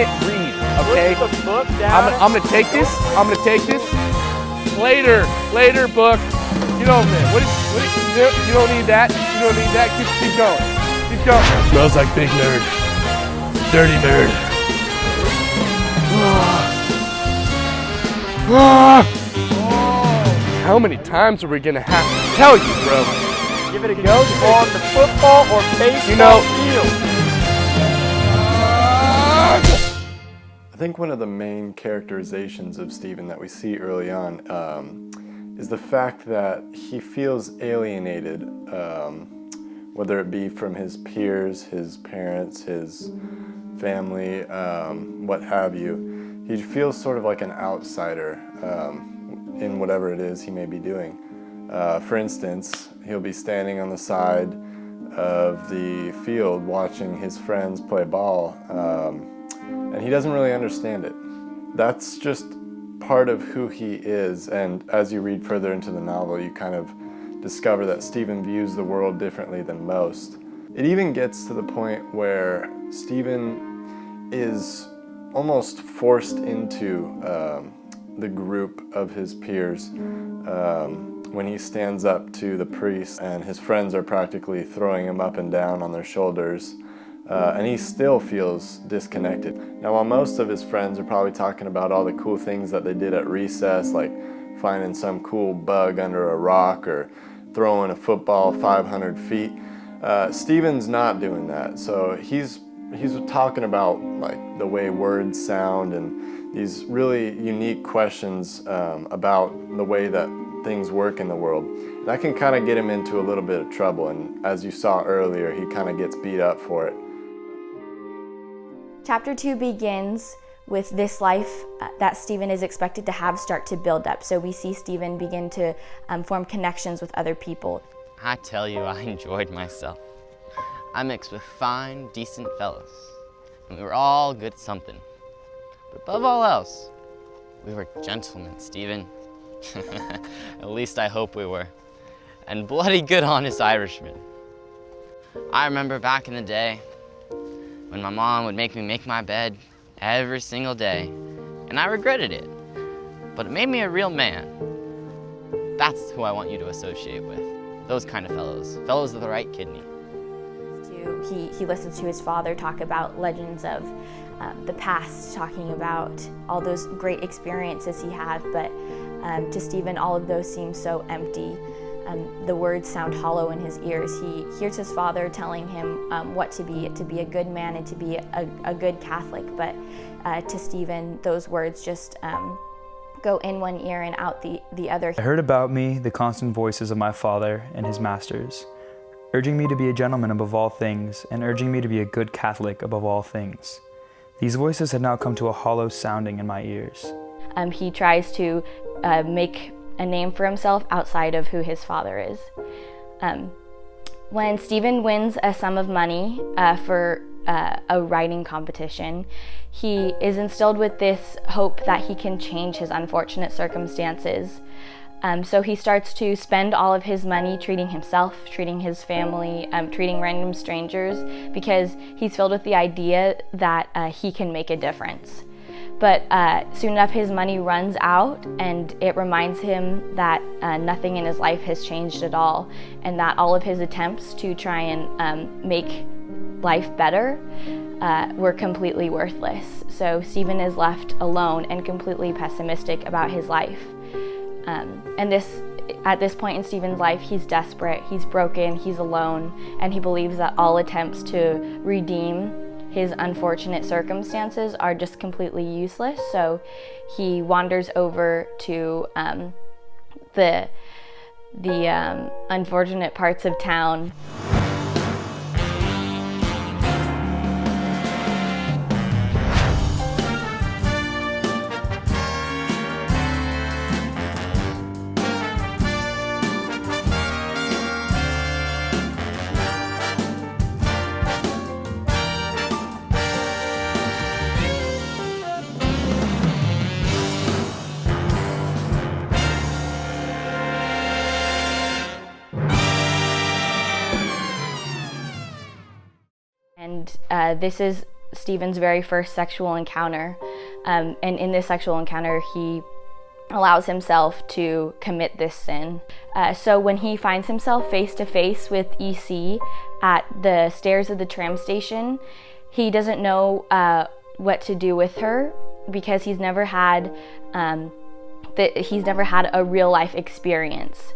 can't read, okay? Put the book down. I'm gonna take this. Later, book. You don't you don't need that. You don't need that. Keep going. Keep going. Smells like big nerd. Dirty nerd. How many times are we gonna have to tell you, bro? Give it a go on the football or baseball field. I think one of the main characterizations of Stephen that we see early on is the fact that he feels alienated, whether it be from his peers, his parents, his family, what have you. He feels sort of like an outsider in whatever it is he may be doing. For instance, he'll be standing on the side of the field watching his friends play ball, and he doesn't really understand it. That's just part of who he is, and as you read further into the novel, you kind of discover that Stephen views the world differently than most. It even gets to the point where Stephen is almost forced into the group of his peers when he stands up to the priest and his friends are practically throwing him up and down on their shoulders, and he still feels disconnected. Now, while most of his friends are probably talking about all the cool things that they did at recess, like finding some cool bug under a rock or throwing a football 500 feet, Stephen's not doing that. So he's talking about like the way words sound and these really unique questions about the way that things work in the world. That can kind of get him into a little bit of trouble, and as you saw earlier, he kind of gets beat up for it. Chapter 2 begins with this life that Stephen is expected to have start to build up. So we see Stephen begin to form connections with other people. I tell you, I enjoyed myself. I mixed with fine, decent fellows, and we were all good at something. But above all else, we were gentlemen, Stephen. At least I hope we were. And bloody good honest Irishmen. I remember back in the day when my mom would make me make my bed every single day, and I regretted it. But it made me a real man. That's who I want you to associate with. Those kind of fellows with the right kidney. He listens to his father talk about legends of the past, talking about all those great experiences he had, but to Stephen, all of those seem so empty. The words sound hollow in his ears. He hears his father telling him what to be a good man and to be a good Catholic, but to Stephen, those words just go in one ear and out the other. I heard about me the constant voices of my father and his masters, urging me to be a gentleman above all things, and urging me to be a good Catholic above all things. These voices had now come to a hollow sounding in my ears. He tries to make a name for himself outside of who his father is. When Stephen wins a sum of money for a writing competition, he is instilled with this hope that he can change his unfortunate circumstances. So he starts to spend all of his money treating himself, treating his family, treating random strangers, because he's filled with the idea that he can make a difference. But soon enough his money runs out, and it reminds him that nothing in his life has changed at all, and that all of his attempts to try and make life better were completely worthless. So Stephen is left alone and completely pessimistic about his life. And at this point in Stephen's life, he's desperate, he's broken, he's alone, and he believes that all attempts to redeem his unfortunate circumstances are just completely useless. So he wanders over to the unfortunate parts of town. And this is Stephen's very first sexual encounter. And in this sexual encounter, he allows himself to commit this sin. So when he finds himself face to face with EC at the stairs of the tram station, he doesn't know what to do with her because he's never had a real life experience.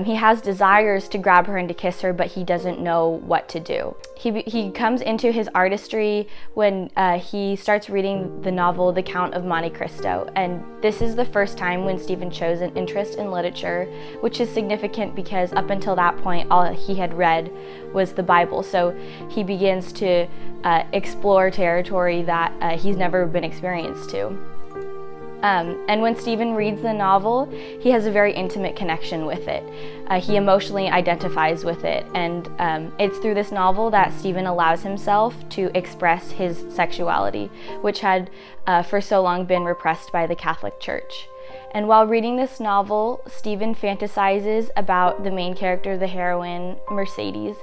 He has desires to grab her and to kiss her, but he doesn't know what to do. He comes into his artistry when he starts reading the novel The Count of Monte Cristo, and this is the first time when Stephen shows an interest in literature, which is significant because up until that point all he had read was the Bible. So he begins to explore territory that he's never been experienced to. And when Stephen reads the novel, he has a very intimate connection with it. He emotionally identifies with it, and it's through this novel that Stephen allows himself to express his sexuality, which had for so long been repressed by the Catholic Church. And while reading this novel, Stephen fantasizes about the main character, the heroine, Mercedes.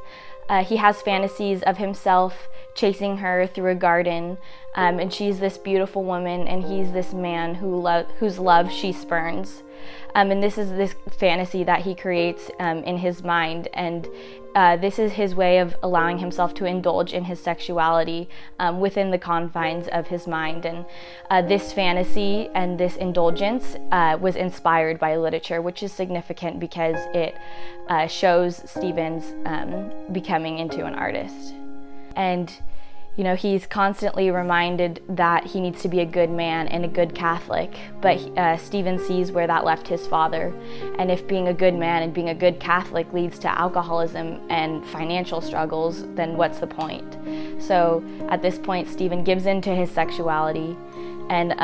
He has fantasies of himself chasing her through a garden, and she's this beautiful woman, and he's this man whose love she spurns. And this is this fantasy that he creates in his mind, and this is his way of allowing himself to indulge in his sexuality within the confines of his mind. And this fantasy and this indulgence was inspired by literature, which is significant because it shows Stephen's becoming into an artist. And you know, he's constantly reminded that he needs to be a good man and a good Catholic, but Stephen sees where that left his father. And if being a good man and being a good Catholic leads to alcoholism and financial struggles, then what's the point? So at this point, Stephen gives in to his sexuality and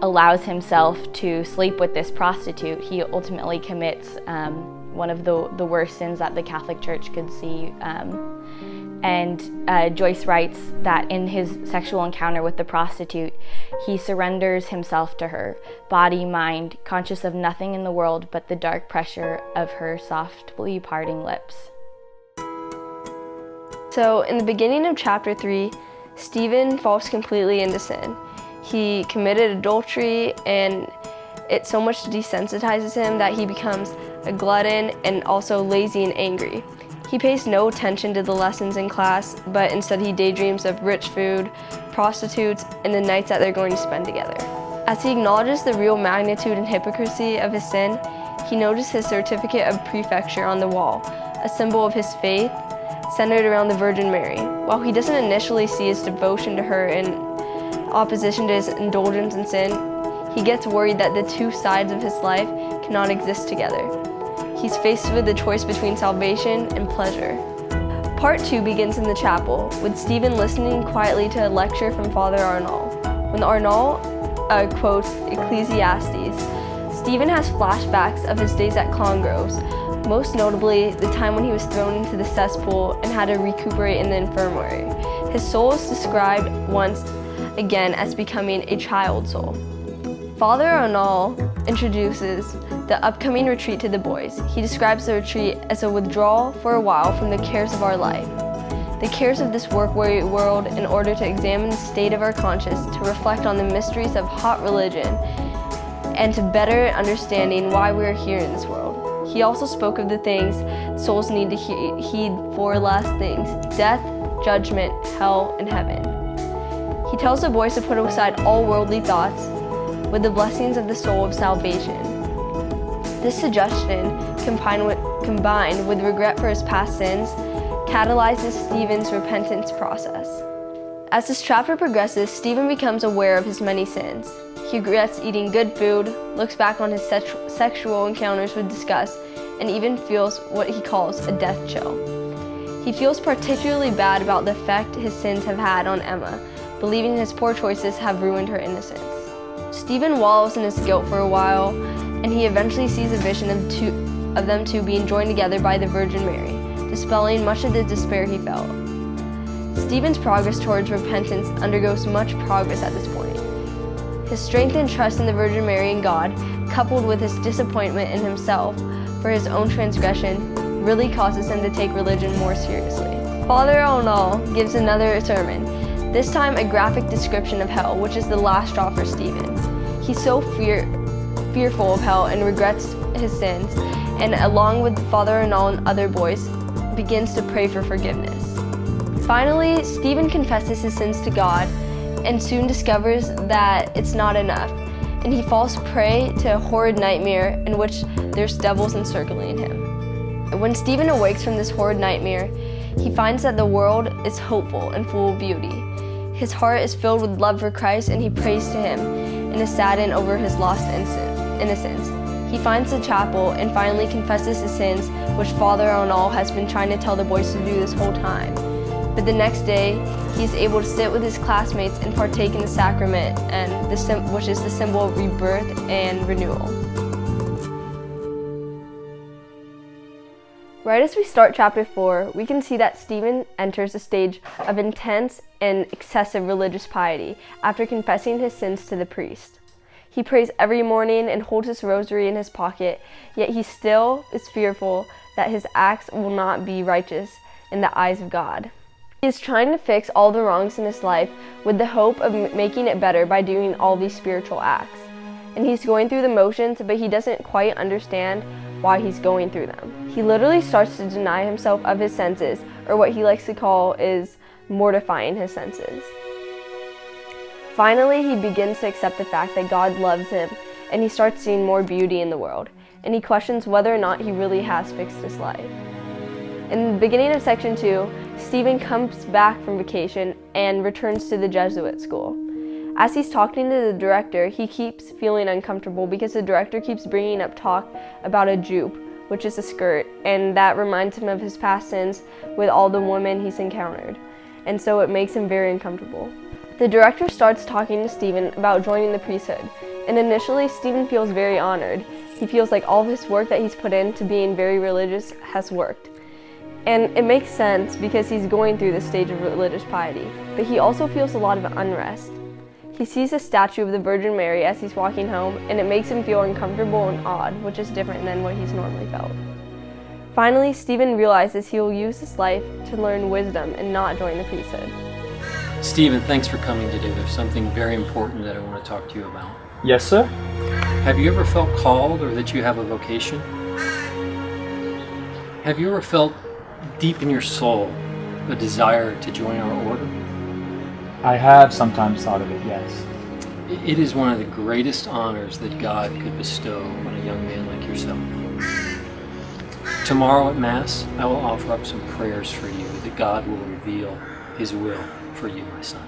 allows himself to sleep with this prostitute. He ultimately commits one of the worst sins that the Catholic Church could see. And Joyce writes that in his sexual encounter with the prostitute, he surrenders himself to her, body, mind, conscious of nothing in the world but the dark pressure of her softly parting lips. So in the beginning of chapter 3, Stephen falls completely into sin. He committed adultery, and it so much desensitizes him that he becomes a glutton and also lazy and angry. He pays no attention to the lessons in class, but instead he daydreams of rich food, prostitutes, and the nights that they're going to spend together. As he acknowledges the real magnitude and hypocrisy of his sin, he notices his certificate of prefecture on the wall, a symbol of his faith centered around the Virgin Mary. While he doesn't initially see his devotion to her in opposition to his indulgence in sin, he gets worried that the two sides of his life cannot exist together. He's faced with the choice between salvation and pleasure. Part 2 begins in the chapel, with Stephen listening quietly to a lecture from Father Arnault. When Arnault quotes Ecclesiastes, Stephen has flashbacks of his days at Clongroves, most notably the time when he was thrown into the cesspool and had to recuperate in the infirmary. His soul is described once again as becoming a child soul. Father Arnault introduces the upcoming retreat to the boys. He describes the retreat as a withdrawal for a while from the cares of our life, the cares of this work-weary world, in order to examine the state of our conscience, to reflect on the mysteries of hot religion, and to better understanding why we are here in this world. He also spoke of the things souls need to heed, four last things: death, judgment, hell, and heaven. He tells the boys to put aside all worldly thoughts with the blessings of the soul of salvation. This suggestion, combined with regret for his past sins, catalyzes Stephen's repentance process. As this chapter progresses, Stephen becomes aware of his many sins. He regrets eating good food, looks back on his sexual encounters with disgust, and even feels what he calls a death chill. He feels particularly bad about the effect his sins have had on Emma, believing his poor choices have ruined her innocence. Stephen wallows in his guilt for a while, and he eventually sees a vision of them two being joined together by the Virgin Mary, dispelling much of the despair he felt. Stephen's progress towards repentance undergoes much progress at this point. His strength and trust in the Virgin Mary and God, coupled with his disappointment in himself for his own transgression, really causes him to take religion more seriously. Father Arnault gives another sermon. This time a graphic description of hell, which is the last straw for Stephen. He's so fearful of hell and regrets his sins, and along with Father Arnold and other boys, begins to pray for forgiveness. Finally, Stephen confesses his sins to God and soon discovers that it's not enough, and he falls prey to a horrid nightmare in which there's devils encircling him. When Stephen awakes from this horrid nightmare, he finds that the world is hopeful and full of beauty. His heart is filled with love for Christ, and he prays to him and is saddened over his lost innocence. He finds the chapel and finally confesses his sins, which Father Arnold has been trying to tell the boys to do this whole time. But the next day, he is able to sit with his classmates and partake in the sacrament, which is the symbol of rebirth and renewal. Right as we start chapter 4, we can see that Stephen enters a stage of intense and excessive religious piety after confessing his sins to the priest. He prays every morning and holds his rosary in his pocket, yet he still is fearful that his acts will not be righteous in the eyes of God. He is trying to fix all the wrongs in his life with the hope of making it better by doing all these spiritual acts. And he's going through the motions, but he doesn't quite understand why he's going through them. He literally starts to deny himself of his senses, or what he likes to call is mortifying his senses. Finally, he begins to accept the fact that God loves him, and he starts seeing more beauty in the world, and he questions whether or not he really has fixed his life. In the beginning of section 2, Stephen comes back from vacation and returns to the Jesuit school. As he's talking to the director, he keeps feeling uncomfortable because the director keeps bringing up talk about a jupe, which is a skirt, and that reminds him of his past sins with all the women he's encountered, and so it makes him very uncomfortable. The director starts talking to Stephen about joining the priesthood, and initially Stephen feels very honored. He feels like all of his work that he's put into being very religious has worked. And it makes sense because he's going through this stage of religious piety, but he also feels a lot of unrest. He sees a statue of the Virgin Mary as he's walking home, and it makes him feel uncomfortable and odd, which is different than what he's normally felt. Finally, Stephen realizes he will use his life to learn wisdom and not join the priesthood. Stephen, thanks for coming today. There's something very important that I want to talk to you about. Yes, sir? Have you ever felt called or that you have a vocation? Have you ever felt deep in your soul a desire to join our order? I have sometimes thought of it, yes. It is one of the greatest honors that God could bestow on a young man like yourself. Tomorrow at Mass, I will offer up some prayers for you that God will reveal His will for you, my son.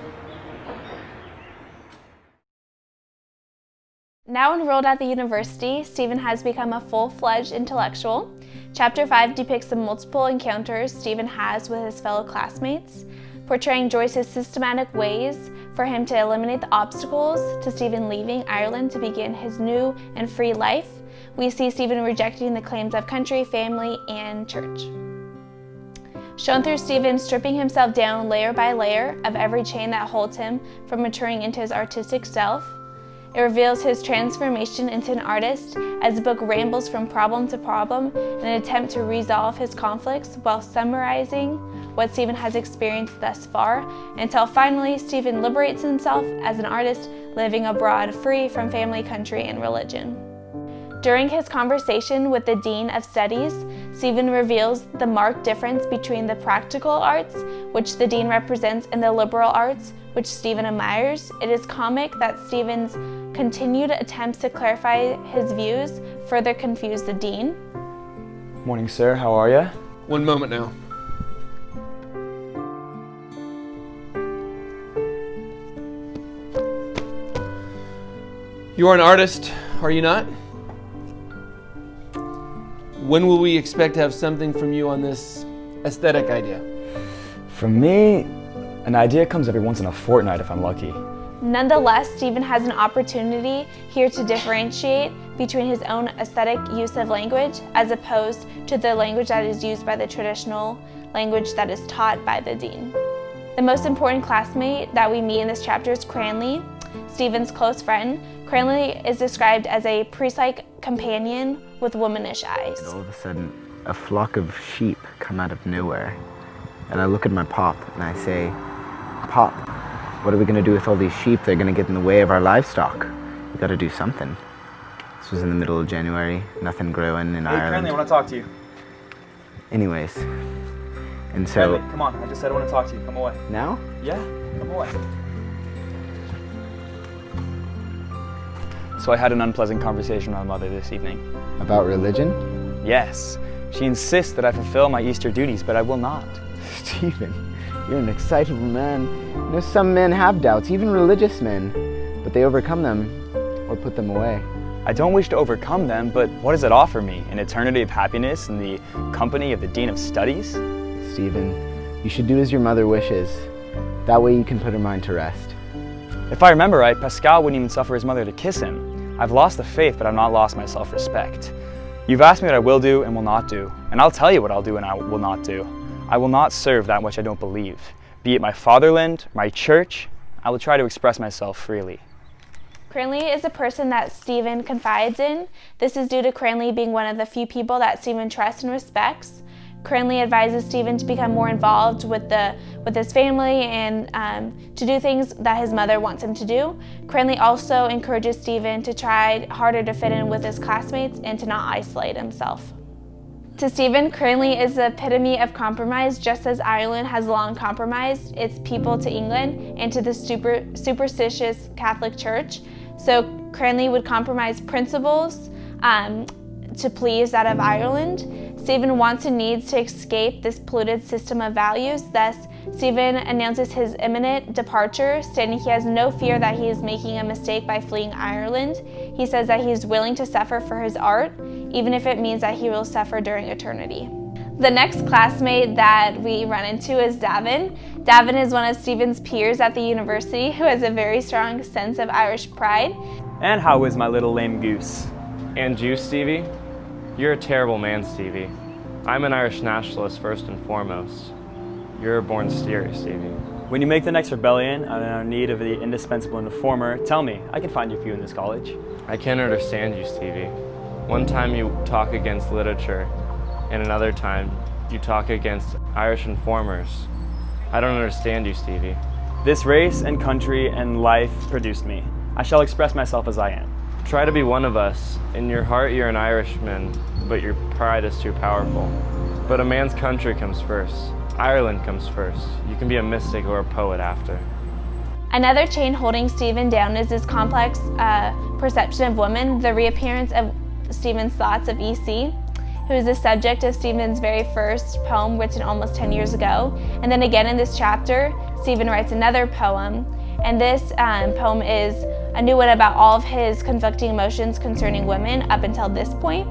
Now enrolled at the university, Stephen has become a full-fledged intellectual. Chapter 5 depicts the multiple encounters Stephen has with his fellow classmates, portraying Joyce's systematic ways for him to eliminate the obstacles to Stephen leaving Ireland to begin his new and free life. We see Stephen rejecting the claims of country, family, and church. Shown through Stephen stripping himself down layer by layer of every chain that holds him from maturing into his artistic self. It reveals his transformation into an artist as the book rambles from problem to problem in an attempt to resolve his conflicts while summarizing what Stephen has experienced thus far, until finally Stephen liberates himself as an artist living abroad, free from family, country, and religion. During his conversation with the Dean of Studies, Stephen reveals the marked difference between the practical arts, which the Dean represents, and the liberal arts, which Stephen admires. It is comic that Stephen's continued attempts to clarify his views further confuse the Dean. Morning, sir. How are ya? One moment now. You are an artist, are you not? When will we expect to have something from you on this aesthetic idea? For me, an idea comes every once in a fortnight if I'm lucky. Nonetheless, Stephen has an opportunity here to differentiate between his own aesthetic use of language as opposed to the language that is used by the traditional language that is taught by the Dean. The most important classmate that we meet in this chapter is Cranley, Stephen's close friend. Cranley is described as a priest-like companion with womanish eyes. All of a sudden, a flock of sheep come out of nowhere, and I look at my pop and I say, "Pop, What are we going to do with all these sheep? They're going to get in the way of our livestock. We got to do something. This was in the middle of January. Nothing growing in Ireland. Cranley, I want to talk to you. Anyways, and so... Cranley, come on. I just said I want to talk to you. Come away. Now? Yeah, come away. So I had an unpleasant conversation with my mother this evening. About religion? Yes. She insists that I fulfill my Easter duties, but I will not. Stephen, you're an excitable man. You know, some men have doubts, even religious men, but they overcome them or put them away. I don't wish to overcome them, but what does it offer me? An eternity of happiness in the company of the Dean of Studies? Stephen, you should do as your mother wishes. That way you can put her mind to rest. If I remember right, Pascal wouldn't even suffer his mother to kiss him. I've lost the faith, but I've not lost my self-respect. You've asked me what I will do and will not do, and I'll tell you what I'll do and I will not do. I will not serve that which I don't believe. Be it my fatherland, my church, I will try to express myself freely. Cranley is a person that Stephen confides in. This is due to Cranley being one of the few people that Stephen trusts and respects. Cranley advises Stephen to become more involved with his family and to do things that his mother wants him to do. Cranley also encourages Stephen to try harder to fit in with his classmates and to not isolate himself. To Stephen, Cranley is the epitome of compromise, just as Ireland has long compromised its people to England and to the superstitious Catholic Church. So Cranley would compromise principles to please that of Ireland. Stephen wants and needs to escape this polluted system of values. Thus, Stephen announces his imminent departure, stating he has no fear that he is making a mistake by fleeing Ireland. He says that he is willing to suffer for his art, even if it means that he will suffer during eternity. The next classmate that we run into is Davin. Davin is one of Stephen's peers at the university who has a very strong sense of Irish pride. And how is my little lame goose? And you, Stevie? You're a terrible man, Stevie. I'm an Irish nationalist first and foremost. You're a born steer, Stevie. When you make the next rebellion and are in need of the indispensable informer, tell me. I can find you a few in this college. I can't understand you, Stevie. One time you talk against literature, and another time you talk against Irish informers. I don't understand you, Stevie. This race and country and life produced me. I shall express myself as I am. Try to be one of us. In your heart, you're an Irishman, but your pride is too powerful. But a man's country comes first. Ireland comes first. You can be a mystic or a poet after. Another chain holding Stephen down is his complex perception of women, the reappearance of Stephen's thoughts of E.C., who is the subject of Stephen's very first poem written almost 10 years ago. And then again in this chapter, Stephen writes another poem, and this poem is a new one about all of his conflicting emotions concerning women up until this point.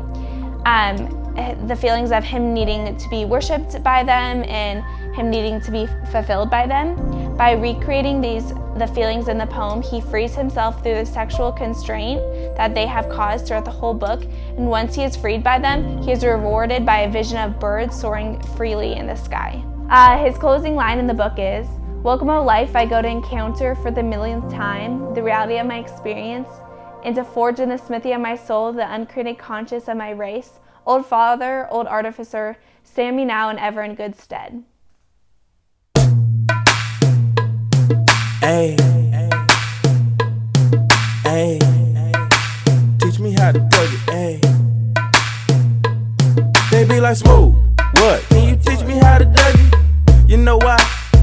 The feelings of him needing to be worshipped by them and him needing to be fulfilled by them. By recreating the feelings in the poem, he frees himself through the sexual constraint that they have caused throughout the whole book. And once he is freed by them, he is rewarded by a vision of birds soaring freely in the sky. His closing line in the book is, "Welcome, O life, I go to encounter for the millionth time the reality of my experience, and to forge in the smithy of my soul the uncreated conscience of my race. Old father, old artificer, stand me now and ever in good stead." Hey, hey, teach me how to plug it, hey. They be like, "Smooth, what? Can you teach me how to Dougie?" You know why?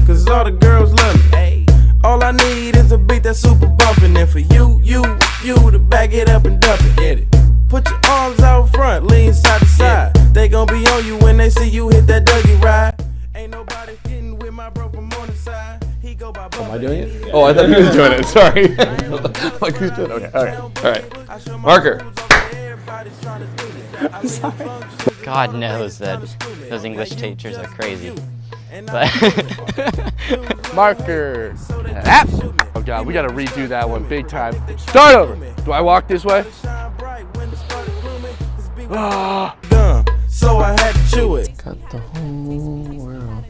Cause all the girls love me, hey. All I need is a beat that's super bumpin', and for you to back it up and dump it, get it. Put your arms out front, lean side to side. They gon' be on you when they see you hit that Dougie ride. Ain't nobody getting with my bro from on the side. He go by Am I doing it? Oh, I thought he was doing it. Sorry. Like who's doing it? Okay. All right. Marker. God knows that those English teachers are crazy. But Marker. App. Oh God, we gotta redo that one big time. Start over. Do I walk this way? Dumb, so I had to chew it. Got the whole world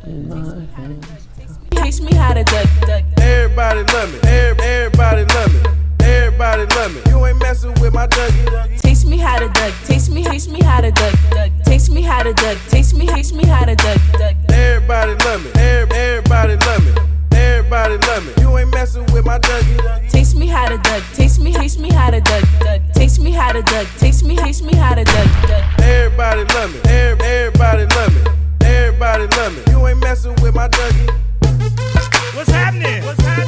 in my hands. Teach me how to duck. Everybody love me. Everybody love me. Everybody love me. You ain't messing with my Dougie. Teach me how to duck. Teach me how to duck. Teach me how to duck. Teach me how to duck. Everybody love me. Everybody love me. Everybody love me. You ain't messing with my Dougie. Taste me how to Doug. Taste me how to Doug. Taste me how to Doug. Taste me how to Doug. Everybody love me. Everybody love me. Everybody love me. You ain't messing with my Dougie. What's happening? What's happening?